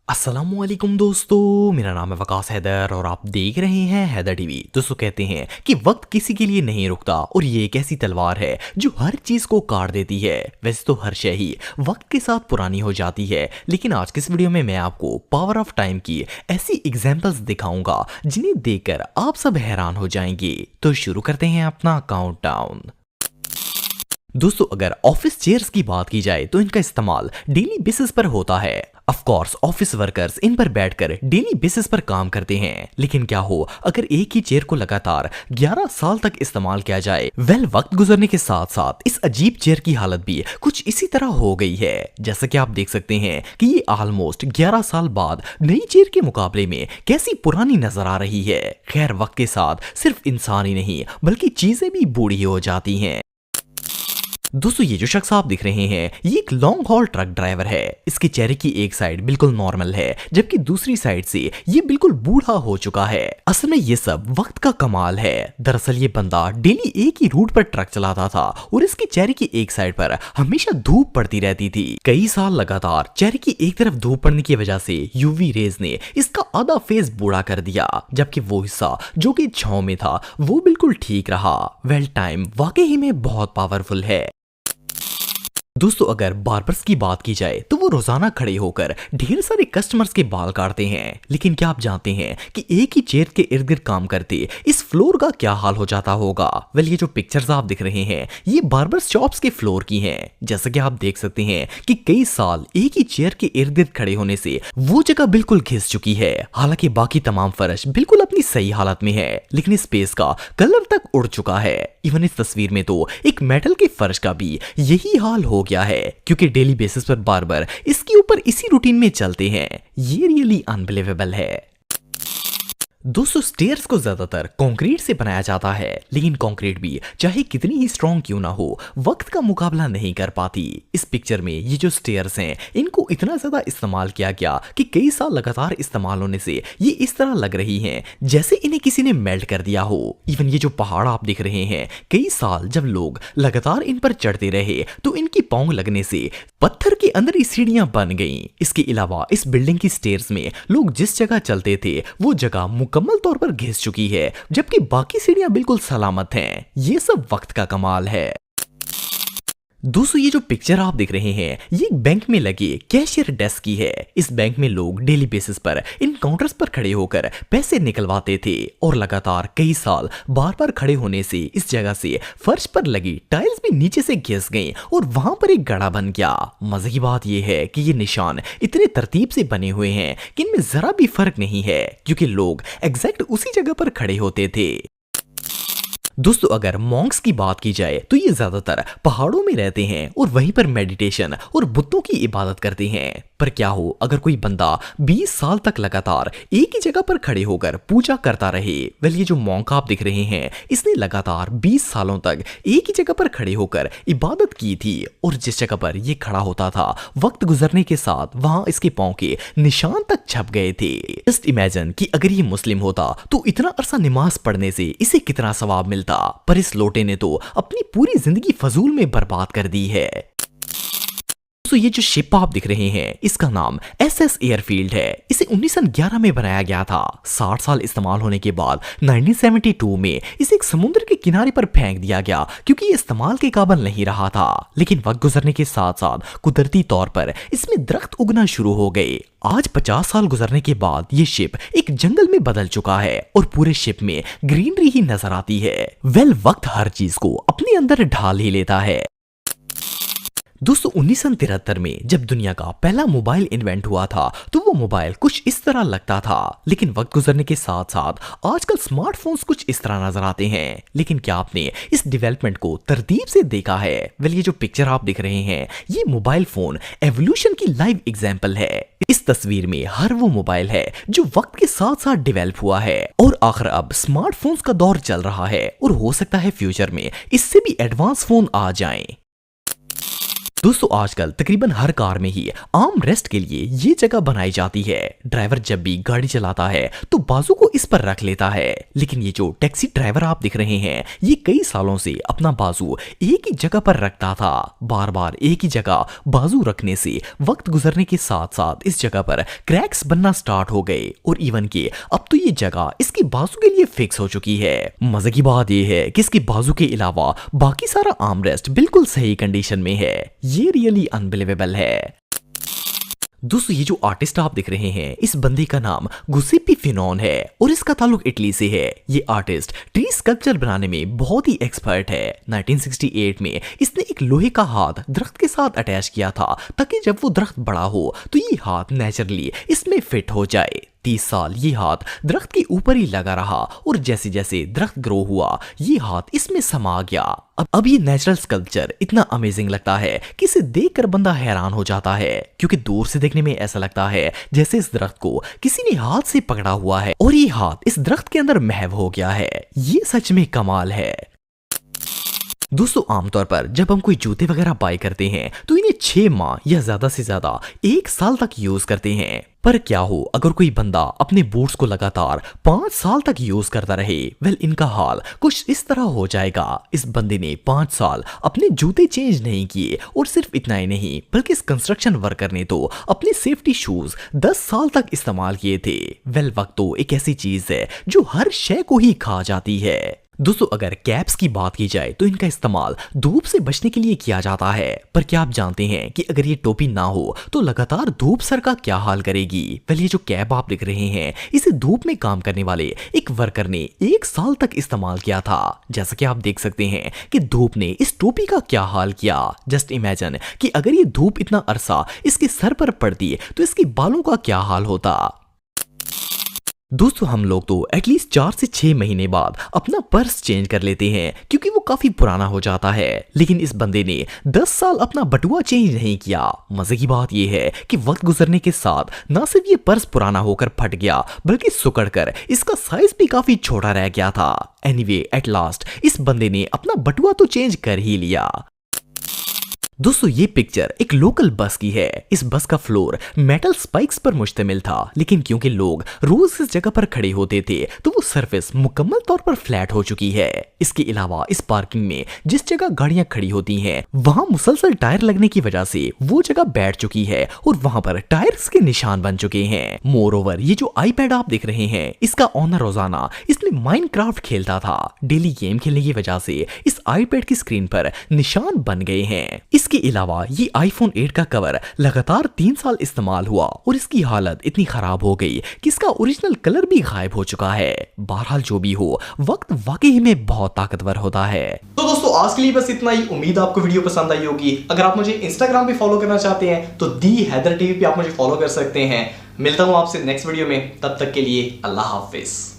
अस्सलामुअलैकुम दोस्तों, मेरा नाम है वकास हैदर और आप देख रहे हैं हैदर टीवी। दोस्तों, कहते हैं कि वक्त किसी के लिए नहीं रुकता और ये एक ऐसी तलवार है जो हर चीज को काट देती है। वैसे तो हर शय ही वक्त के साथ पुरानी हो जाती है, लेकिन आज के इस वीडियो में मैं आपको पावर ऑफ टाइम की ऐसी एग्जाम्पल्स दिखाऊंगा जिन्हें देखकर आप सब हैरान हो जाएंगे। तो शुरू करते हैं अपना काउंटडाउन। दोस्तों, अगर ऑफिस चेयर्स की बात की जाए तो इनका इस्तेमाल डेली बेसिस पर होता है। Of course office workers in पर बैठकर डेली बेसिस पर काम करते हैं, लेकिन क्या हो अगर एक ही चेयर को लगातार 11 साल तक इस्तेमाल किया जाए। वक्त गुजरने के साथ साथ इस अजीब चेयर की हालत भी कुछ इसी तरह हो गई है। जैसा कि आप देख सकते हैं कि ये ऑलमोस्ट 11 साल बाद नई चेयर के मुकाबले में कैसी पुरानी नजर आ रही है। खैर, वक्त के साथ सिर्फ इंसान ही नहीं बल्कि चीजें भी बूढ़ी हो जाती हैं। दोस्तों, ये जो शख्स आप दिख रहे हैं ये एक लॉन्ग हॉल ट्रक ड्राइवर है। इसके चेहरे की एक साइड बिल्कुल नॉर्मल है, जबकि दूसरी साइड से ये बिल्कुल बूढ़ा हो चुका है। असल में ये सब वक्त का कमाल है। दरअसल ये बंदा डेली एक ही रूट पर ट्रक चलाता था और इसके चेहरे की एक साइड पर हमेशा धूप पड़ती रहती थी। कई साल लगातार चेहरे की एक तरफ धूप पड़ने की वजह से यूवी रेज ने इसका आधा फेस बूढ़ा कर दिया, जबकि वो हिस्सा जो कि छांव में था वो बिल्कुल ठीक रहा। टाइम वाकई में बहुत पावरफुल है। दोस्तों, अगर बार्बर्स की बात की जाए तो वो रोजाना खड़े होकर ढेर सारे कस्टमर्स के बाल काटते हैं, लेकिन क्या आप जानते हैं कि एक ही चेयर के इर्द गिर्द काम करते इस फ्लोर का क्या हाल हो जाता होगा। ये जो पिक्चर्स आप दिख रहे हैं ये बार्बर शॉप्स के फ्लोर की हैं। जैसा कि आप देख सकते हैं कि कई साल एक ही चेयर के इर्द गिर्द खड़े होने से वो जगह बिल्कुल घिस चुकी है। हालांकि बाकी तमाम फर्श बिल्कुल अपनी सही हालत में है, लेकिन स्पेस का कलर तक उड़ चुका है। इवन इस तस्वीर में तो एक मेटल के फर्श का भी यही हाल हो गया है, क्योंकि डेली बेसिस पर बार-बार इसके ऊपर इसी रूटीन में चलते हैं। ये रियली अनबिलीवेबल है। दोस्तों, स्टेयर्स को ज्यादातर कंक्रीट से बनाया जाता है, लेकिन कंक्रीट भी चाहे कितनी ही स्ट्रॉन्ग क्यों ना हो वक्त का मुकाबला नहीं कर पाती। इस पिक्चर में ये जो स्टेयर्स हैं इनको इतना ज्यादा इस्तेमाल किया गया कि कई साल लगातार इस्तेमाल होने से ये इस तरह लग रही हैं जैसे इन्हें किसी ने मेल्ट कर दिया हो। इवन ये जो पहाड़ आप दिख रहे हैं, कई साल जब लोग लगातार इन पर चढ़ते रहे तो इनकी पौंग लगने से पत्थर के अंदर ही सीढ़ियां बन गईं। इसके अलावा इस बिल्डिंग की स्टेयर्स में लोग जिस जगह चलते थे वो जगह मुकम्मल तौर पर घिस चुकी है, जबकि बाकी सीढ़ियां बिल्कुल सलामत हैं। ये सब वक्त का कमाल है। दोस्तों, ये जो पिक्चर आप देख रहे हैं ये एक बैंक में लगे कैशियर डेस्क की है। इस बैंक में लोग डेली बेसिस पर इन काउंटर्स पर खड़े होकर पैसे निकलवाते थे और लगातार कई साल बार बार खड़े होने से इस जगह से फर्श पर लगी टाइल्स भी नीचे से घिस गईं और वहां पर एक गड्ढा बन गया। मजे की बात यह है कि ये निशान इतने तरतीब से बने हुए हैं कि इनमें जरा भी फर्क नहीं है, क्योंकि लोग एग्जैक्ट उसी जगह पर खड़े होते थे। दोस्तों, अगर मॉन्क्स की बात की जाए तो ये ज्यादातर पहाड़ों में रहते हैं और वहीं पर मेडिटेशन और बुतों की इबादत करते हैं। पर क्या हो अगर कोई बंदा 20 साल तक लगातार एक ही जगह पर खड़े होकर पूजा करता रहे। ये जो मॉन्क आप दिख रहे हैं इसने लगातार 20 सालों तक एक ही जगह पर खड़े होकर इबादत की थी और जिस जगह पर ये खड़ा होता था वक्त गुजरने के साथ वहां इसके पांव के निशान तक छप गए थे। जस्ट इमेजिन कि अगर ये मुस्लिम होता तो इतना अरसा नमाज पढ़ने से इसे कितना सवाब मिलता, पर इस लोटे ने तो अपनी पूरी जिंदगी फजूल में बर्बाद कर दी है। दोस्तों, ये जो शिप आप दिख रहे हैं इसका नाम एसएस एयरफील्ड है। इसे 1911 में बनाया गया था। 60 साल इस्तेमाल होने के बाद 1972 में इसे एक समुद्र के किनारे पर फेंक दिया गया, क्योंकि ये इस्तेमाल के काबिल नहीं रहा था। लेकिन वक्त गुजरने के साथ साथ कुदरती तौर पर इसमें दरख्त उगना शुरू हो गए। आज 50 साल गुजरने के बाद ये शिप एक जंगल में बदल चुका है और पूरे शिप में ग्रीनरी ही नजर आती है। वक्त हर चीज को अपने अंदर ढाल ही लेता है। दोस्तों, 1973 में जब दुनिया का पहला मोबाइल इन्वेंट हुआ था तो वो मोबाइल कुछ इस तरह लगता था, लेकिन वक्त गुजरने के साथ साथ आजकल स्मार्टफोन्स कुछ इस तरह नजर आते हैं। लेकिन क्या आपने इस डेवलपमेंट को तरतीब से देखा है? ये जो पिक्चर आप दिख रहे हैं ये मोबाइल फोन एवोल्यूशन की लाइव एग्जांपल है। इस तस्वीर में हर वो मोबाइल है जो वक्त के साथ साथ डेवलप हुआ है और आखिर अब स्मार्टफोन्स का दौर चल रहा है और हो सकता है फ्यूचर में इससे भी एडवांस फोन आ जाएं। दोस्तों आजकल तकरीबन हर कार में ही आर्म रेस्ट के लिए ये जगह बनाई जाती है। ड्राइवर जब भी गाड़ी चलाता है तो बाजू को इस पर रख लेता है, लेकिन ये जो टैक्सी ड्राइवर आप दिख रहे हैं ये कई सालों से अपना बाजू एक ही जगह पर रखता था। बार बार एक ही जगह बाजू रखने से वक्त गुजरने के साथ साथ इस जगह पर क्रैक्स बनना स्टार्ट हो गए और इवन के अब तो ये जगह इसकी बाजू के लिए फिक्स हो चुकी है। मजे की बात ये है कि इसकी बाजू के अलावा बाकी सारा आर्म रेस्ट बिल्कुल सही कंडीशन में है। ये रियली अनबिलीवेबल है। दोस्तों ये जो आर्टिस्ट आप दिख रहे हैं इस बंदे का नाम गुसेप्पी फिनोन है और इसका ताल्लुक इटली से है। ये आर्टिस्ट ट्री स्कल्पचर बनाने में बहुत ही एक्सपर्ट है। 1968 में इसने एक लोहे का हाथ दरख्त के साथ अटैच किया था ताकि जब वो दरख्त बड़ा हो तो ये हाथ नेचुरली इसमें फिट हो जाए। 30 साल ये हाथ दरख्त के ऊपर ही लगा रहा और जैसे जैसे दरख्त ग्रो हुआ ये हाथ इसमें समा गया। अब ये नेचुरल स्कल्पचर इतना अमेजिंग लगता है कि इसे देखकर बंदा हैरान हो जाता है, क्योंकि दूर से देखने में ऐसा लगता है जैसे इस दरख्त को किसी ने हाथ से पकड़ा हुआ है और ये हाथ इस दरख्त के अंदर महव हो गया है। ये सच में कमाल है। दोस्तों आमतौर पर जब हम कोई जूते वगैरह बाय करते हैं तो इन्हें 6 माह या ज्यादा से ज्यादा 1 साल तक यूज करते हैं। पर क्या हो अगर कोई बंदा अपने बूट्स को लगातार 5 साल तक यूज करता रहे? वेल इनका हाल कुछ इस तरह हो जाएगा। इस बंदे ने 5 साल अपने जूते चेंज नहीं किए और सिर्फ इतना ही नहीं बल्कि इस कंस्ट्रक्शन वर्कर ने तो अपने सेफ्टी शूज 10 साल तक इस्तेमाल किए थे। वेल वक्त तो एक ऐसी चीज है जो हर शय को ही खा जाती है। दोस्तों अगर कैप्स की बात की जाए तो इनका इस्तेमाल धूप से बचने के लिए किया जाता है, पर क्या आप जानते हैं कि अगर ये टोपी ना हो तो लगातार धूप सर का क्या हाल करेगी? वेल ये जो कैप आप दिख रहे हैं इसे धूप में काम करने वाले एक वर्कर ने 1 साल तक इस्तेमाल किया था। जैसा कि आप देख सकते हैं कि धूप ने इस टोपी का क्या हाल किया। जस्ट इमेजिन कि अगर ये धूप इतना अरसा इसके सर पर पड़ती तो इसके बालों का क्या हाल होता। दोस्तों हम लोग तो एटलीस्ट 4 से 6 महीने बाद अपना पर्स चेंज कर लेते हैं क्योंकि वो काफी पुराना हो जाता है, लेकिन इस बंदे ने 10 साल अपना बटुआ चेंज नहीं किया। मजे की बात यह है कि वक्त गुजरने के साथ ना सिर्फ ये पर्स पुराना होकर फट गया बल्कि सुकड़कर इसका साइज भी काफी छोटा रह गया था। एनीवे एट लास्ट इस बंदे ने अपना बटुआ तो चेंज कर ही लिया। दोस्तों ये पिक्चर एक लोकल बस की है। इस बस का फ्लोर मेटल स्पाइक्स पर मुश्तमिल था, लेकिन क्योंकि लोग रोज इस जगह पर खड़े होते थे तो वो सरफेस मुकम्मल तौर पर फ्लैट हो चुकी है। इसके अलावा इस पार्किंग में जिस जगह गाड़ियां खड़ी होती हैं वहां मुसलसल टायर लगने की वजह से वो जगह बैठ चुकी है और वहां पर टायर्स के निशान बन चुके हैं। मोर ओवर ये जो आईपैड आप देख रहे हैं इसका ऑनर रोजाना इसमें माइनक्राफ्ट खेलता था। डेली गेम खेलने की वजह से इस आईपैड की स्क्रीन पर निशान बन गए हैं। इसके अलावा ये आईफोन 8 का कवर लगातार 3 साल इस्तेमाल हुआ और इसकी हालत इतनी खराब हो गई कि इसका ओरिजिनल कलर भी गायब हो चुका है। बहरहाल जो भी हो वक्त वाकई में बहुत ताकतवर होता है। तो दोस्तों आज के लिए बस इतना ही। उम्मीद आपको वीडियो पसंद आई होगी। अगर आप मुझे इंस्टाग्राम पे फॉलो करना चाहते हैं तो दी हैदर टीवी पे आप मुझे फॉलो कर सकते हैं। मिलता हूं आपसे नेक्स्ट वीडियो में, तब तक के लिए अल्लाह हाफिज।